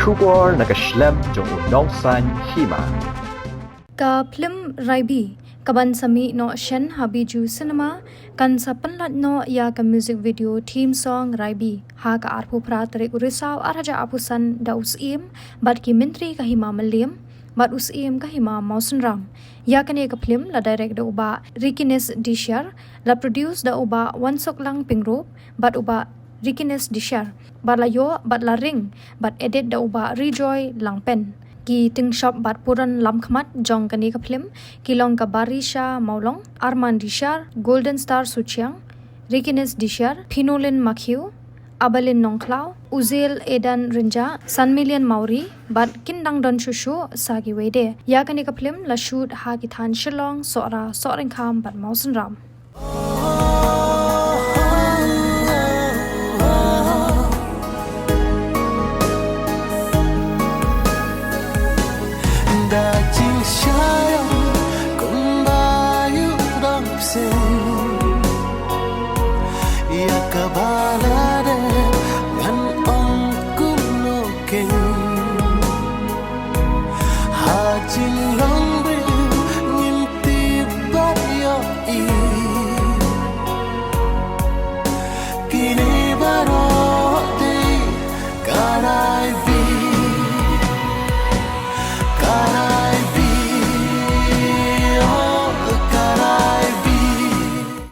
Shubor nakaslem jong unongsan Hima. Ka film Raibi kaban sami no shen habiju cinema kan sa panlat no ya ka music video theme song Raibi ha ka arpu pra Tarik Risaw araja apusan da usim bat ki menteri ka Hima malim bat usim ka Hima mausun ram ya kan ka film la direct da uba Rikines Dishar la produce da uba wansok lang pingrop bat uba Rikines Dishar bat la yo bat la ring bat edit da uba Rejoy Langpen ki ting shop bat puran lam khmat jong kani ka film ki long ka barisha maulong Arman Dishar Golden Star Suchiang Rikines Dishar Pinolin Makhiu Abalin Nongklau Uzel Edan Rinja San Million Mauri bat kindang don shushu sagi wede ya kani ka film la shoot ha ki than shilong sora soring kham bat mausen ram Hajin